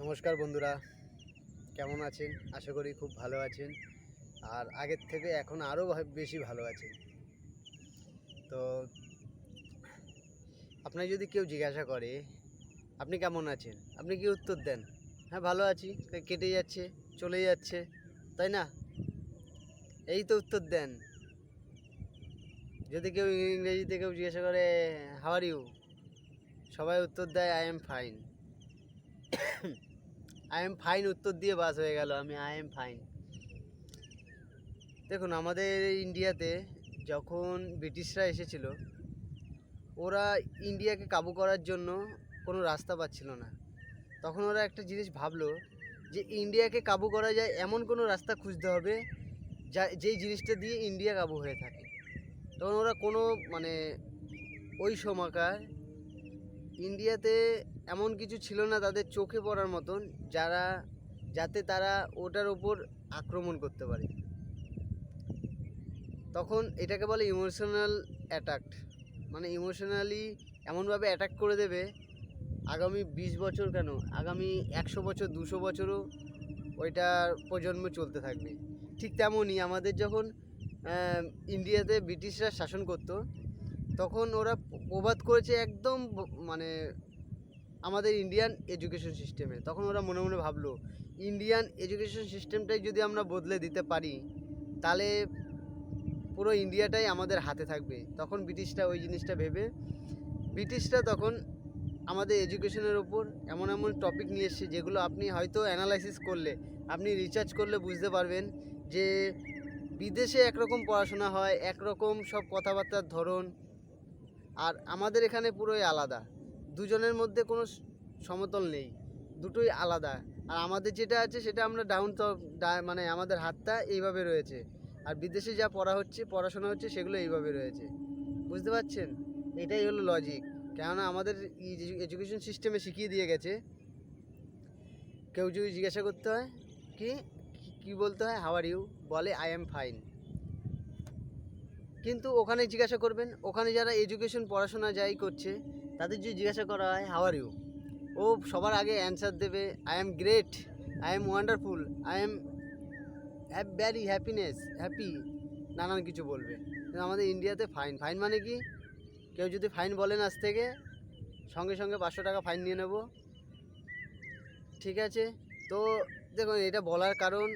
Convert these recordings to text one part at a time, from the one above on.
নমস্কার বন্ধুরা, কেমন আছেন? আশা করি খুব ভালো আছেন, আর আগের থেকে এখন আরও বেশি ভালো আছেন। তো আপনাকে যদি কেউ জিজ্ঞাসা করে আপনি কেমন আছেন, আপনি কি উত্তর দেন? হ্যাঁ, ভালো আছি। কেটে যাচ্ছে, চলে যাচ্ছে, তাই না? এই তো উত্তর দেন। যদি কেউ ইংরেজিতে কেউ জিজ্ঞাসা করে হাউ আর ইউ, সবাই উত্তর দেয় I am fine. I am fine উত্তর দিয়ে বাস হয়ে গেল, আমি আই এম ফাইন। দেখুন, আমাদের ইন্ডিয়াতে যখন ব্রিটিশরা এসেছিল, ওরা ইন্ডিয়াকে কাবু করার জন্য কোনো রাস্তা পাচ্ছিল না। তখন ওরা একটা জিনিস ভাবলো যে ইন্ডিয়াকে কাবু করা যায় এমন কোনো রাস্তা খুঁজতে হবে যেই জিনিসটা দিয়ে ইন্ডিয়া কাবু হয়ে থাকে। তখন ওরা কোনো ওই সময়কার ইন্ডিয়াতে এমন কিছু ছিল না তাদের চোখে পড়ার মতন যাতে তারা ওটার ওপর আক্রমণ করতে পারে। তখন এটাকে বলে ইমোশনাল অ্যাটাক। ইমোশনালি এমনভাবে অ্যাটাক করে দেবে, আগামী 20 বছর কেন, আগামী 100 বছর 200 বছরও ওইটার প্রজন্ম চলতে থাকবে। ঠিক তেমনই আমাদের যখন ইন্ডিয়াতে ব্রিটিশরা শাসন করতো, তখন ওরা প্রবাদ করেছে একদম আমাদের ইন্ডিয়ান এডুকেশন সিস্টেমে। তখন ওরা মনে মনে ভাবলো ইন্ডিয়ান এডুকেশন সিস্টেমটাই যদি আমরা বদলে দিতে পারি, তাহলে পুরো ইন্ডিয়াটাই আমাদের হাতে থাকবে। তখন ব্রিটিশরা ওই জিনিসটা ভেবে তখন আমাদের এডুকেশনের ওপর এমন এমন টপিক নিয়ে এসছে, যেগুলো আপনি হয়তো অ্যানালাইসিস করলে, আপনি রিসার্চ করলে বুঝতে পারবেন যে বিদেশে একরকম পড়াশোনা হয়, একরকম সব কথাবার্তার ধরন, আর আমাদের এখানে পুরোই আলাদা। দুজনের মধ্যে কোনো সমতল নেই, দুটোই আলাদা। আর আমাদের যেটা আছে সেটা আমরা আমাদের হাতটা এইভাবে রয়েছে, আর বিদেশে যা পড়াশোনা হচ্ছে সেগুলো এইভাবে রয়েছে। বুঝতে পারছেন? এটাই হলো লজিক। কেননা আমাদের এডুকেশন সিস্টেমে শিখিয়ে দিয়ে গেছে, কেউ যদি জিজ্ঞাসা করতে হয় কি বলতে হয়, হাউ আর ইউ, বলে আই এম ফাইন। কিন্তু ওখানে জিজ্ঞাসা করবেন, ওখানে যারা এডুকেশন পড়াশোনা যাই করছে, তাদের যদি জিজ্ঞাসা করা হয় হাউ আর ইউ, ও সবার আগে অ্যান্সার দেবে I am great, I am wonderful, I am vary happy, নানান কিছু বলবে। কিন্তু আমাদের ইন্ডিয়াতে ফাইন মানে কি, কেউ যদি ফাইন বলেন আজ থেকে সঙ্গে সঙ্গে 500 টাকা ফাইন নিয়ে নেব। ঠিক আছে? তো দেখুন, এটা বলার কারণ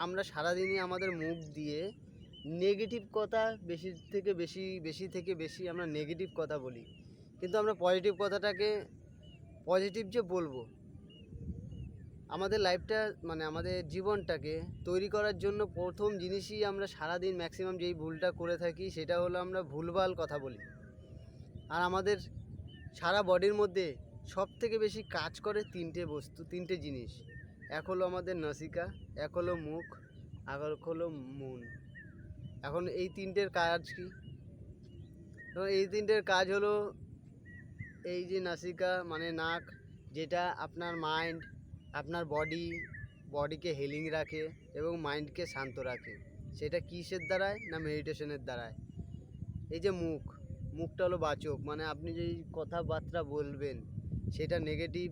আমরা সারাদিনই আমাদের মুখ দিয়ে নেগেটিভ কথা বেশি থেকে বেশি আমরা নেগেটিভ কথা বলি। কিন্তু আমরা পজিটিভ কথাটাকে পজিটিভ যে বলবো, আমাদের লাইফটা আমাদের জীবনটাকে তৈরি করার জন্য প্রথম জিনিসই আমরা সারাদিন ম্যাক্সিমাম যেই ভুলটা করে থাকি সেটা হলো আমরা ভুলভাল কথা বলি। আর আমাদের সারা বডির মধ্যে সব থেকে বেশি কাজ করে তিনটে জিনিস। এক হলো আমাদের নাসিকা, এক হলো মুখ, আর এক হলো মন। এখন এই তিনটের কাজ কি? তো এই তিনটের কাজ হলো, এই যে নাসিকা নাক, যেটা আপনার মাইন্ড, আপনার বডিকে হিলিং রাখে এবং মাইন্ডকে শান্ত রাখে। সেটা কিসের দ্বারায়? না, মেডিটেশনের দ্বারায়। এই যে মুখটা হলো বাচক, আপনি যেই কথাবার্তা বলবেন সেটা নেগেটিভ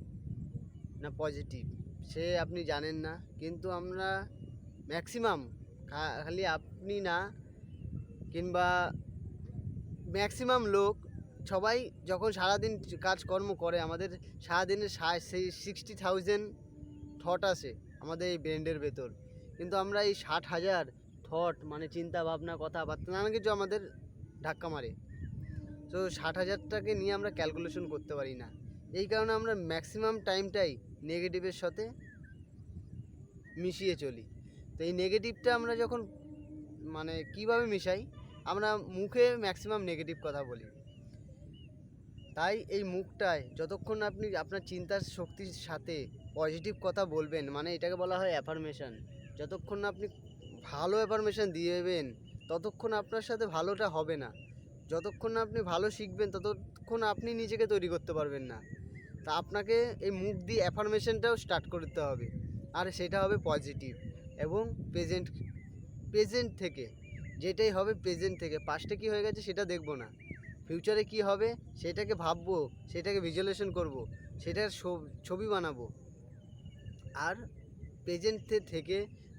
না পজিটিভ সে আপনি জানেন না। কিন্তু আমরা ম্যাক্সিমাম, খালি আপনি না, কিংবা ম্যাক্সিমাম লোক সবাই যখন সারাদিন কাজকর্ম করে, আমাদের সারাদিনের 60,000 থট আসে আমাদের এই ব্রেন্ডের ভেতর। কিন্তু আমরা এই 60,000 থট চিন্তা ভাবনা কথাবার্তা নানা কিছু আমাদের ধাক্কা মারে। তো 60,000টাকে নিয়ে আমরা ক্যালকুলেশন করতে পারি না। এই কারণে আমরা ম্যাক্সিমাম টাইমটাই নেগেটিভের সাথে মিশিয়ে চলি। তো এই নেগেটিভটা আমরা যখন কীভাবে মিশাই, আমরা মুখে ম্যাক্সিমাম নেগেটিভ কথা বলি। তাই এই মুখটায় যতক্ষণ আপনি আপনার চিন্তার শক্তির সাথে পজিটিভ কথা বলবেন, এটাকে বলা হয় অ্যাফার্মেশন। যতক্ষণ না আপনি ভালো অ্যাফার্মেশন দিবেন, ততক্ষণ আপনার সাথে ভালোটা হবে না। যতক্ষণ না আপনি ভালো শিখবেন, ততক্ষণ আপনি নিজেকে তৈরি করতে পারবেন না। তা আপনাকে এই মুখ দিয়ে অ্যাফার্মেশনটাও স্টার্ট করতে হবে, আর সেটা হবে পজিটিভ এবং প্রেজেন্ট থেকে। যেটাই হবে প্রেজেন্ট থেকে। পাস্টে কী হয়ে গেছে সেটা দেখব না, ফিউচারে কি হবে সেটাকে ভাববো, সেটাকে ভিজুয়ালাইজেশন করব, সেটার ছবি বানাবো। আর প্রেজেন্টে থেকে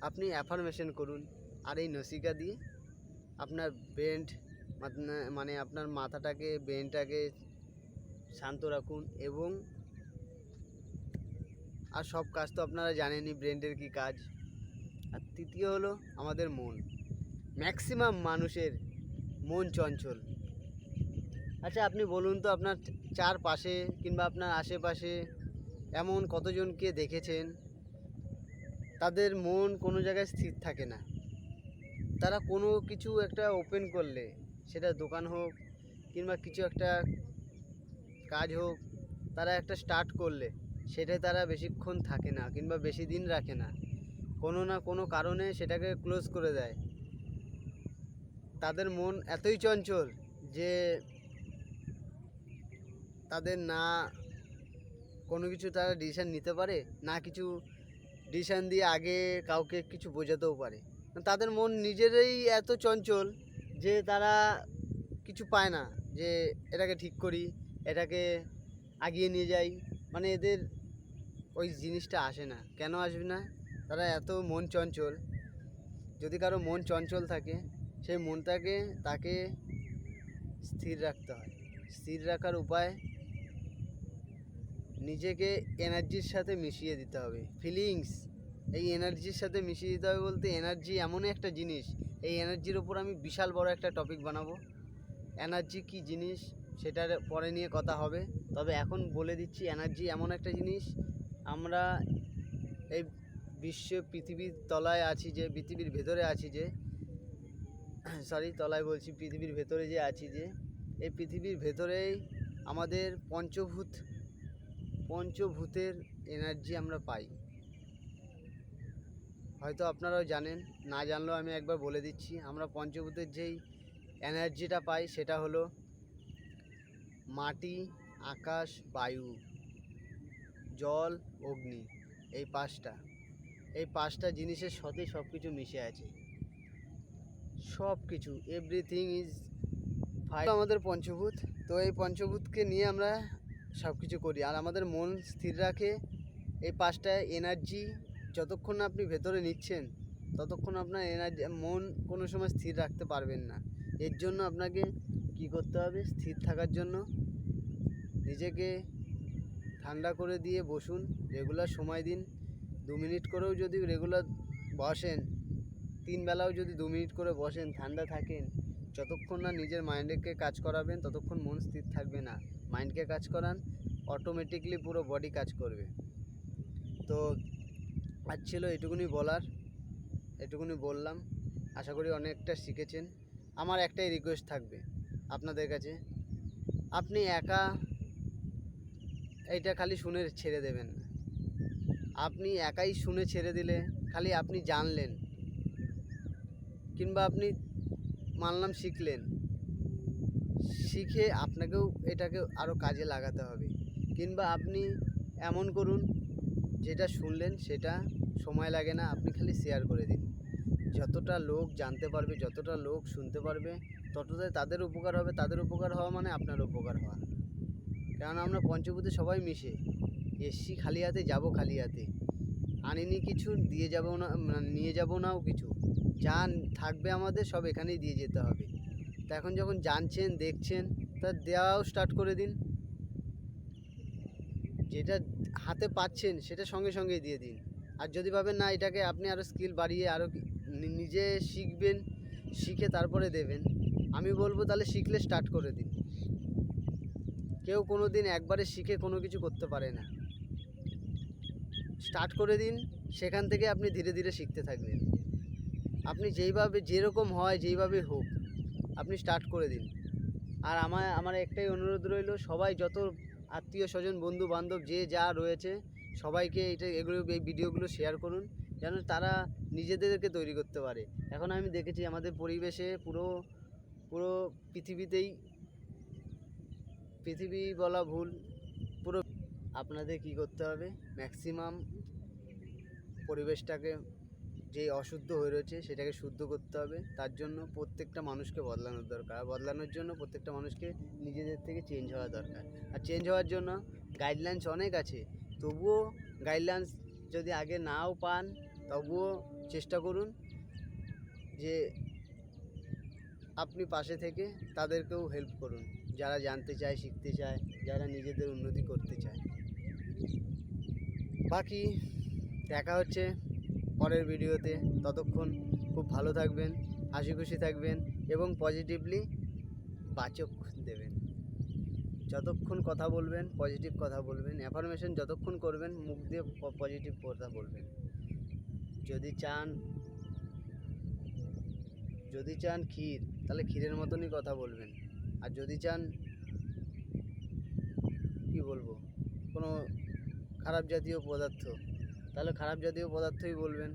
আপনি অ্যাফার্মেশন করুন, আর এই নসিকা দিয়ে আপনার ব্রেন মানে আপনার মাথাটাকে ব্রেনটাকে শান্ত রাখুন। এবং আর সব কাজ তো আপনারা জানেনই ব্রেনের কী কাজ। আর তৃতীয় হলো আমাদের মন। ম্যাক্সিমাম মানুষের মন চঞ্চল। আচ্ছা আপনি বলুন তো, আপনার চারপাশে কিংবা আপনার আশেপাশে এমন কতজনকে দেখেছেন তাদের মন কোনো জায়গায় স্থির থাকে না? তারা কোনো কিছু একটা ওপেন করলে, সেটা দোকান হোক কিংবা কিছু একটা কাজ হোক, তারা একটা স্টার্ট করলে সেটাই তারা বেশিক্ষণ থাকে না কিংবা বেশি দিন রাখে না, কোনো না কোনো কারণে সেটাকে ক্লোজ করে দেয়। তাদের মন এতই চঞ্চল যে তাদের না কোনো কিছু তারা ডিসিশান নিতে পারে, না কিছু ডিসিশান দিয়ে আগে কাউকে কিছু বোঝাতেও পারে। তাদের মন নিজেরাই এত চঞ্চল যে তারা কিছু পায় না যে এটাকে ঠিক করি, এটাকে আগিয়ে নিয়ে যাই, মানে এদের ওই জিনিসটা আসে না। কেন আসবে না? তারা এত মন চঞ্চল। যদি কারো মন চঞ্চল থাকে, সেই মনটাকে তাকে স্থির রাখতে হয়। স্থির রাখার উপায়, নিজেকে এনার্জির সাথে মিশিয়ে দিতে হবে। ফিলিংস এই এনার্জির সাথে মিশিয়ে দিতে হবে বলতে, এনার্জি এমনই একটা জিনিস, এই এনার্জির ওপর আমি বিশাল বড় একটা টপিক বানাবো। এনার্জি কী জিনিস সেটার পরে নিয়ে কথা হবে। তবে এখন বলে দিচ্ছি, এনার্জি এমন একটা জিনিস, আমরা এই পৃথিবীর তলায় আছি, যে পৃথিবীর ভেতরে আছি, যে তলায় বলছি, পৃথিবীর ভেতরে যে আছি, যে এই পৃথিবীর ভেতরেই আমাদের পঞ্চভূতের এনার্জি আমরা পাই। হয়তো আপনারাও জানেন, না জানলেও আমি একবার বলে দিচ্ছি। আমরা পঞ্চভূতের যেই এনার্জিটা পাই সেটা হলো মাটি, আকাশ, বায়ু, জল, অগ্নি। এই পাঁচটা জিনিসের সাথে সব কিছু মিশে আছে। সব কিছু, এভরিথিং ইজ ফাইভ, আমাদের পঞ্চভূত। তো এই পঞ্চভূতকে নিয়ে আমরা সব কিছু করি। আর আমাদের মন স্থির রাখে এই পাঁচটা এনার্জি। যতক্ষণ না আপনি ভেতরে নিচ্ছেন, ততক্ষণ আপনার মন কোনো সময় স্থির রাখতে পারবেন না। এর জন্য আপনাকে কি করতে হবে? স্থির থাকার জন্য নিজেকে ঠান্ডা করে দিয়ে বসুন, রেগুলার সময় দিন। 2 মিনিট করেও যদি রেগুলার বসেন, 3 বেলাও যদি 2 মিনিট করে বসেন, ঠান্ডা থাকেন, যতক্ষণ না নিজের মাইন্ডকে কাজ করাবেন ততক্ষণ মন স্থির থাকবে না। মাইন্ডকে কাজ করান, অটোমেটিকলি পুরো বডি কাজ করবে। তো আজ ছিল এটুকুনি বলার, এটুকুনি বললাম। আশা করি অনেকটা শিখেছেন। আমার একটাই রিকোয়েস্ট থাকবে আপনাদের কাছে, আপনি একা এইটা খালি শুনে ছেড়ে দেবেন না। আপনি একাই শুনে ছেড়ে দিলে, খালি আপনি জানলেন কিংবা আপনি মানলাম শিখলেন, শিখে আপনাকেও এটাকে আরও কাজে লাগাতে হবে। কিংবা আপনি এমন করুন, যেটা শুনলেন সেটা সময় লাগে না, আপনি খালি শেয়ার করে দিন। যতটা লোক জানতে পারবে, যতটা লোক শুনতে পারবে, ততটাই তাদের উপকার হবে। তাদের উপকার হওয়া মানে আপনার উপকার হওয়া। কারণ আমরা পঞ্চভূতে সবাই মিশে এসছি খালি হাতে, যাবো খালি হাতে। আনিনি কিছু, দিয়ে যাবো না, নিয়ে যাবো নাও কিছু। যা থাকবে আমাদের সব এখানেই দিয়ে যেতে হবে। তা এখন যখন জানছেন, দেখছেন, তা দেওয়াও স্টার্ট করে দিন। যেটা হাতে পাচ্ছেন সেটা সঙ্গে সঙ্গেই দিয়ে দিন। আর যদি ভাবেন না, এটাকে আপনি আরও স্কিল বাড়িয়ে আরও নিজে শিখবেন, শিখে তারপরে দেবেন, আমি বলবো তাহলে শিখলে স্টার্ট করে দিন। কেউ কোনো দিন একবারে শিখে কোনো কিছু করতে পারে না। স্টার্ট করে দিন, সেখান থেকে আপনি ধীরে ধীরে শিখতে থাকবেন। আপনি যেইভাবে, যেরকম হয়, যেইভাবে হোক, আপনি স্টার্ট করে দিন। আর আমার একটাই অনুরোধ রইল, সবাই যত আত্মীয় স্বজন, বন্ধু বান্ধব যে যা রয়েছে, সবাইকে এই ভিডিওগুলো শেয়ার করুন, যেন তারা নিজেদেরকে তৈরি করতে পারে। এখন আমি দেখেছি আমাদের পরিবেশে পুরো পৃথিবী বলা ভুল, পুরো আপনাদের কি করতে হবে, ম্যাক্সিমাম পরিবেশটাকে যে অশুদ্ধ হয়ে রয়েছে সেটাকে শুদ্ধ করতে হবে। তার জন্য প্রত্যেকটা মানুষকে বদলানোর দরকার। বদলানোর জন্য প্রত্যেকটা মানুষকে নিজেদের থেকে চেঞ্জ হওয়া দরকার। আর চেঞ্জ হওয়ার জন্য গাইডলাইন্স অনেক আছে, তবুও গাইডলাইন্স যদি আগে নাও পান তবুও চেষ্টা করুন যে আপনি পাশে থেকে তাদেরকেও হেল্প করুন, যারা জানতে চায়, শিখতে চায়, যারা নিজেদের উন্নতি করতে চায়। বাকি দেখা হচ্ছে পরের ভিডিওতে। ততক্ষণ খুব ভালো থাকবেন, হাসি খুশি থাকবেন এবং পজিটিভলি বাচক দেবেন। যতক্ষণ কথা বলবেন পজিটিভ কথা বলবেন, অ্যাফার্মেশন যতক্ষণ করবেন মুখ দিয়ে পজিটিভ কথা বলবেন। যদি চান ক্ষীর, তাহলে ক্ষীরের মতনই কথা বলবেন। আর যদি চান কি বলবো, কোনো খারাপ জাতীয় পদার্থ, তাহলে খারাপ জাতীয় পদার্থই বলবেন।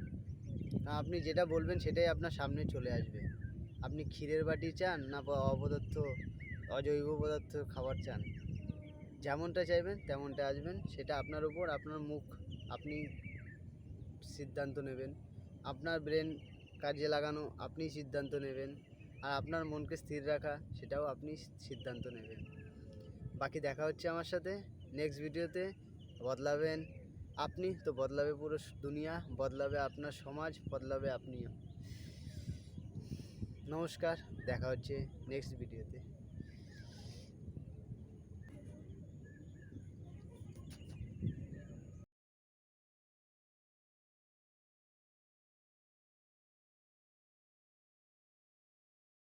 আপনি যেটা বলবেন সেটাই আপনার সামনে চলে আসবে। আপনি ক্ষীরের বাটি চান না অপদার্থ, অজৈব পদার্থ খাবার চান, যেমনটা চাইবেন তেমনটা আসবেন। সেটা আপনার উপর, আপনার মুখ, আপনি সিদ্ধান্ত নেবেন। আপনার ব্রেন কাজে লাগানো আপনিই সিদ্ধান্ত নেবেন। আর আপনার মনকে স্থির রাখা সেটাও আপনি সিদ্ধান্ত নেবেন। বাকি দেখা হচ্ছে আমার সাথে নেক্সট ভিডিওতে। বদলাবেন আপনি তো বদলাবে পুরো দুনিয়া, বদলাবে আপনার সমাজ, বদলাবে আপনিও। নমস্কার, দেখা হচ্ছে নেক্সট ভিডিওতে।